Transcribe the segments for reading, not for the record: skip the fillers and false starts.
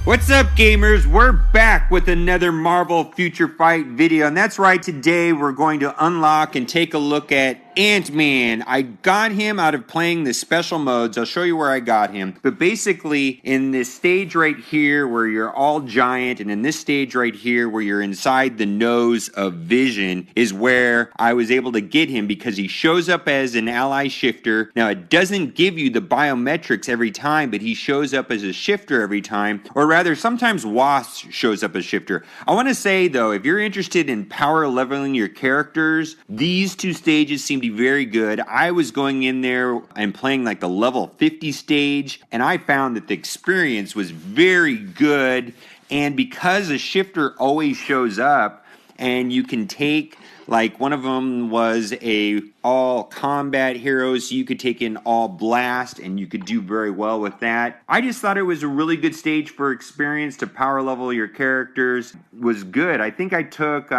What's up, gamers? We're back with another Marvel Future Fight video, and that's right, today we're going to unlock and take a look at Ant-Man. I got him out of playing the special modes. I'll show you where I got him. But basically, in this stage right here where you're all giant, and in this stage right here where you're inside the nose of Vision, is where I was able to get him because he shows up as an ally shifter. Now, it doesn't give you the biometrics every time, but he shows up as a shifter every time, or rather, sometimes Wasp shows up as shifter. I want to say, though, if you're interested in power leveling your characters, these two stages seem to be very good. I was going in there and playing like the level 50 stage, and I found that the experience was very good. And because a shifter always shows up, and you can take, like, one of them was a all combat hero, so you could take in all blast, and you could do very well with that. I just thought it was a really good stage for experience to power level your characters. It was good. I think I took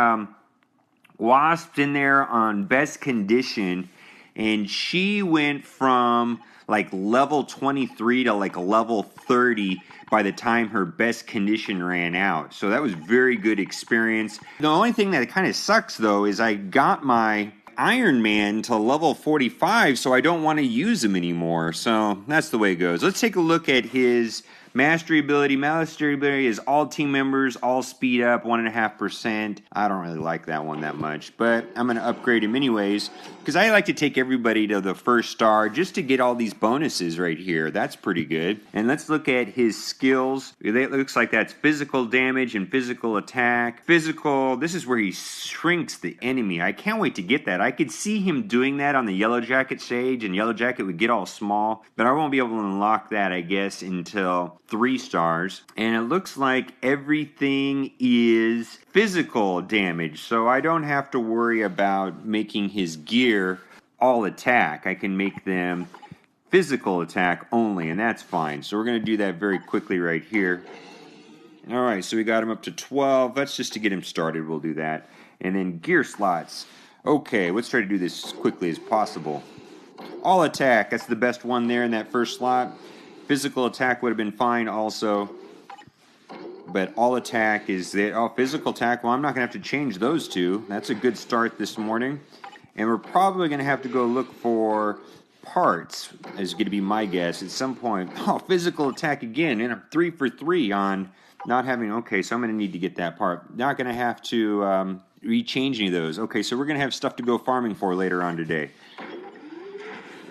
Wasp in there on best condition, and she went from like level 23 to like level 30 by the time her best condition ran out. So that was very good experience. The only thing that kind of sucks, though, is I got my Iron Man to level 45, so I don't want to use him anymore. So that's the way it goes. Let's take a look at his mastery ability. Mastery ability is all team members, all speed up, 1.5%. I don't really like that one that much, but I'm going to upgrade him anyways, because I like to take everybody to the first star just to get all these bonuses right here. That's pretty good. And let's look at his skills. It looks like that's physical damage and physical attack. Physical, this is where he shrinks the enemy. I can't wait to get that. I could see him doing that on the Yellow Jacket stage, and Yellow Jacket would get all small, but I won't be able to unlock that, I guess, until 3 stars. And it looks like everything is physical damage, so I don't have to worry about making his gear all attack. I can make them physical attack only, and that's fine. So we're going to do that very quickly right here. Alright, so we got him up to 12. That's just to get him started. We'll do that. And then gear slots. Okay, let's try to do this as quickly as possible. All attack, that's the best one there in that first slot. Physical attack would have been fine also, but all attack is there. Oh, physical attack, well, I'm not going to have to change those two. That's a good start this morning. And we're probably going to have to go look for parts, is going to be my guess, at some point. Oh, physical attack again, and I'm 3 for 3 on not having, okay, so I'm going to need to get that part. Not going to have to rechange any of those. Okay, so we're going to have stuff to go farming for later on today.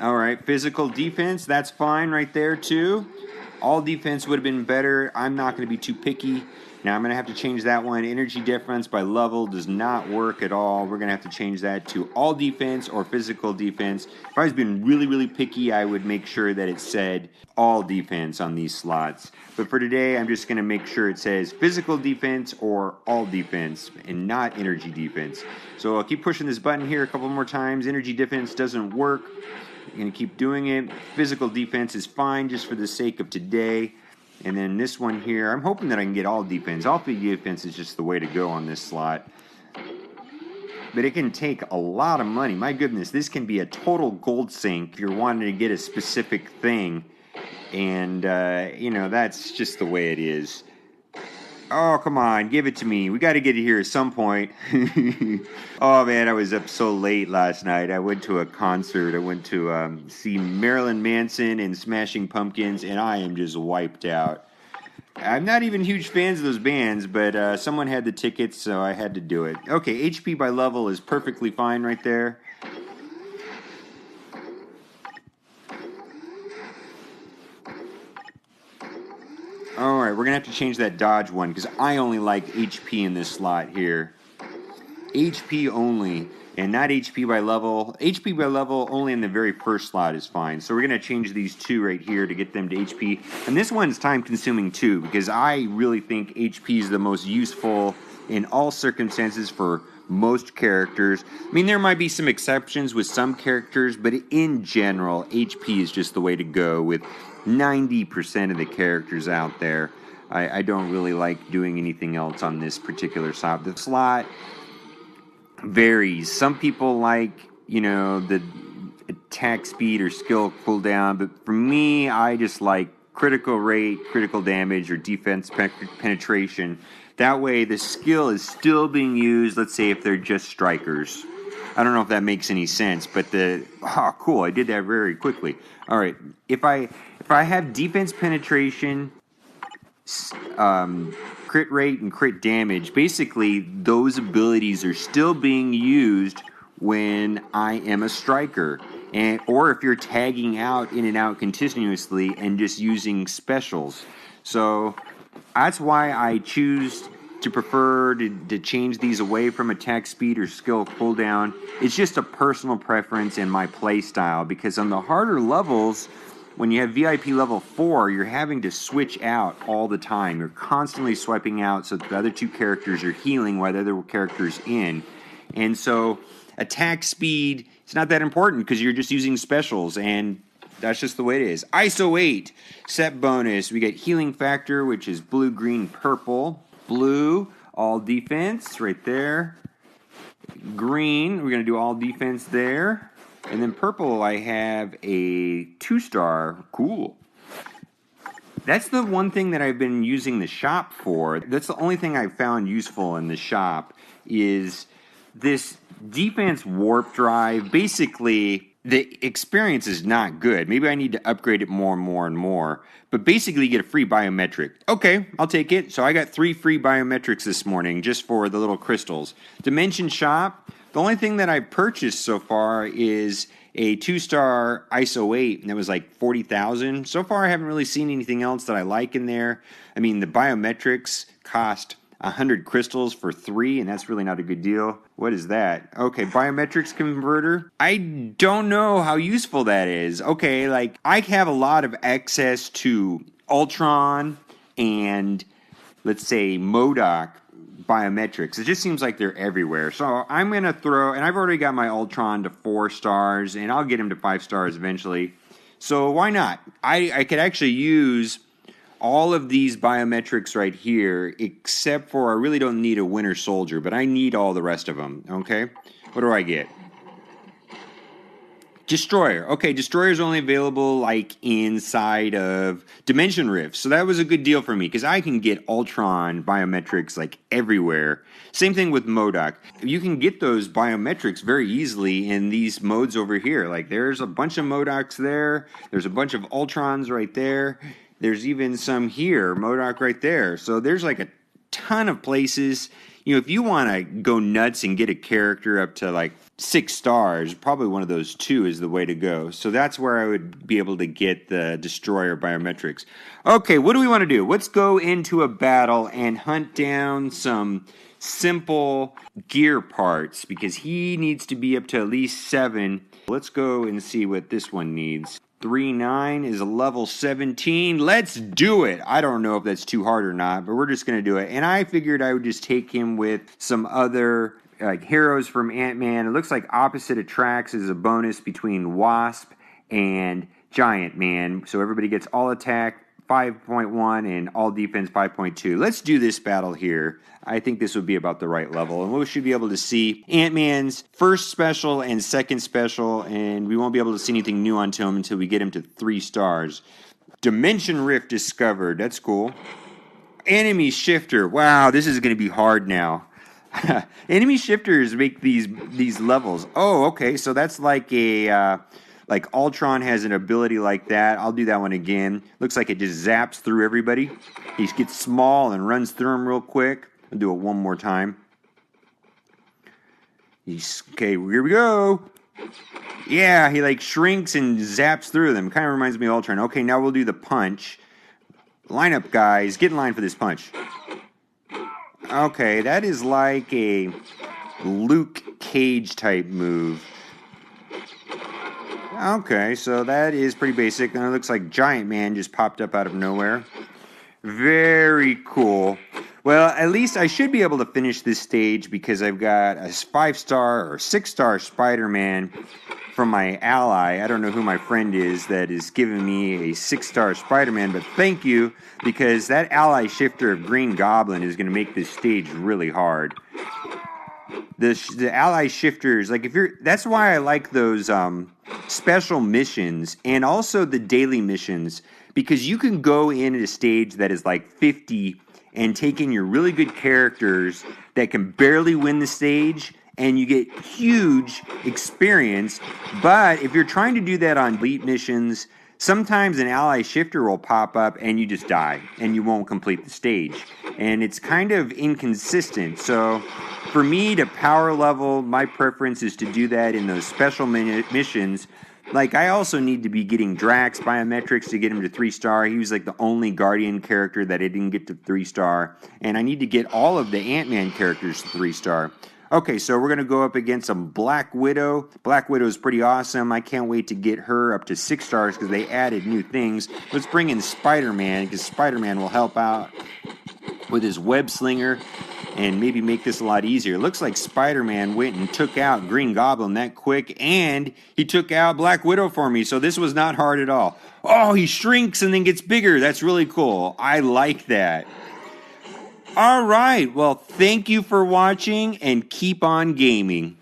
Alright, physical defense, that's fine right there too. All defense would have been better. I'm not going to be too picky. Now I'm going to have to change that one. Energy difference by level does not work at all. We're going to have to change that to all defense or physical defense. If I was being really, really picky, I would make sure that it said all defense on these slots. But for today, I'm just going to make sure it says physical defense or all defense and not energy defense. So I'll keep pushing this button here a couple more times. Energy defense doesn't work. I'm going to keep doing it. Physical defense is fine just for the sake of today. And then this one here, I'm hoping that I can get all defense. All defense is just the way to go on this slot. But it can take a lot of money. My goodness, this can be a total gold sink if you're wanting to get a specific thing. And, you know, that's just the way it is. Oh, come on, give it to me. We got to get it here at some point. Oh, man, I was up so late last night. I went to a concert. I went to see Marilyn Manson and Smashing Pumpkins, and I am just wiped out. I'm not even huge fans of those bands, but someone had the tickets, so I had to do it. Okay, HP by level is perfectly fine right there. Alright, we're going to have to change that dodge one, because I only like HP in this slot here. HP only, and not HP by level. HP by level only in the very first slot is fine. So we're going to change these two right here to get them to HP. And this one's time consuming too, because I really think HP is the most useful in all circumstances for most characters. I mean, there might be some exceptions with some characters, but in general, HP is just the way to go with 90% of the characters out there. I don't really like doing anything else on this particular slot. The slot varies. Some people like, you know, the attack speed or skill cooldown, but for me, I just like critical rate, critical damage, or defense penetration. That way the skill is still being used, let's say if they're just strikers. I don't know if that makes any sense, but cool, I did that very quickly. All right, if I have defense penetration, crit rate, and crit damage, basically those abilities are still being used when I am a striker. Or if you're tagging out in and out continuously and just using specials. So that's why I choose to prefer to change these away from attack speed or skill cooldown. It's just a personal preference in my play style, because on the harder levels, when you have VIP level 4, you're having to switch out all the time. You're constantly swiping out so that the other two characters are healing while the other character's in. And so attack speed, it's not that important because you're just using specials, and that's just the way it is. ISO 8, set bonus. We get healing factor, which is blue, green, purple. Blue, all defense, right there. Green, we're going to do all defense there. And then purple, I have a 2-star. Cool. That's the one thing that I've been using the shop for. That's the only thing I've found useful in the shop is this defense warp drive. Basically, the experience is not good. Maybe I need to upgrade it more and more and more. But basically, you get a free biometric. Okay, I'll take it. So I got 3 free biometrics this morning just for the little crystals. Dimension Shop, the only thing that I purchased so far is a 2-star ISO 8, and that was like 40,000. So far, I haven't really seen anything else that I like in there. I mean, the biometrics cost 100 crystals for 3, and that's really not a good deal. What is that? Okay, biometrics converter. I don't know how useful that is. Okay, like I have a lot of access to Ultron and let's say MODOK biometrics. It just seems like they're everywhere. So I'm going to throw, and I've already got my Ultron to 4 stars, and I'll get him to 5 stars eventually. So why not? I could actually use all of these biometrics right here, except for I really don't need a Winter Soldier, but I need all the rest of them, okay? What do I get? Destroyer. Okay, Destroyer is only available like inside of Dimension Rift. So that was a good deal for me because I can get Ultron biometrics like everywhere. Same thing with MODOK. You can get those biometrics very easily in these modes over here. Like there's a bunch of MODOKs there. There's a bunch of Ultrons right there. There's even some here, MODOK right there. So there's like a ton of places. You know, if you want to go nuts and get a character up to like 6 stars, probably one of those 2 is the way to go. So that's where I would be able to get the Destroyer biometrics. Okay, what do we want to do? Let's go into a battle and hunt down some simple gear parts because he needs to be up to at least 7. Let's go and see what this one needs. 3-9 is a level 17. Let's do it. I don't know if that's too hard or not, but we're just going to do it. And I figured I would just take him with some other like heroes from Ant-Man. It looks like opposite attracts is a bonus between Wasp and Giant Man. So everybody gets all attack 5.1 and all defense 5.2. Let's do this battle here. I think this would be about the right level. And we should be able to see Ant-Man's first special and second special, and we won't be able to see anything new onto him until we get him to 3 stars. Dimension Rift discovered. That's cool. Enemy Shifter. Wow, this is going to be hard now. Enemy Shifters make these levels. Oh, okay, so that's like a... like Ultron has an ability like that. I'll do that one again. Looks like it just zaps through everybody. He gets small and runs through them real quick. I'll do it one more time. Okay, here we go. Yeah, he like shrinks and zaps through them. Kind of reminds me of Ultron. Okay, now we'll do the punch. Line up, guys. Get in line for this punch. Okay, that is like a Luke Cage type move. Okay, so that is pretty basic. And it looks like Giant Man just popped up out of nowhere. Very cool. Well, at least I should be able to finish this stage because I've got a 5-star or 6-star Spider-Man from my ally. I don't know who my friend is that is giving me a 6-star Spider-Man, but thank you because that ally shifter of Green Goblin is going to make this stage really hard. The ally shifters, like that's why I like those special missions and also the daily missions because you can go in at a stage that is like 50 and take in your really good characters that can barely win the stage, and you get huge experience. But if you're trying to do that on elite missions, sometimes an ally shifter will pop up and you just die and you won't complete the stage. And it's kind of inconsistent. So for me to power level, my preference is to do that in those special missions. Like, I also need to be getting Drax biometrics to get him to 3-star. He was like the only Guardian character that I didn't get to 3-star. And I need to get all of the Ant-Man characters to 3-star. Okay, so we're going to go up against some Black Widow. Black Widow is pretty awesome. I can't wait to get her up to 6 stars because they added new things. Let's bring in Spider-Man, because Spider-Man will help out with his web slinger and maybe make this a lot easier. It looks like Spider-Man went and took out Green Goblin that quick, and he took out Black Widow for me, so this was not hard at all. Oh, he shrinks and then gets bigger. That's really cool. I like that. All right, well, thank you for watching, and keep on gaming.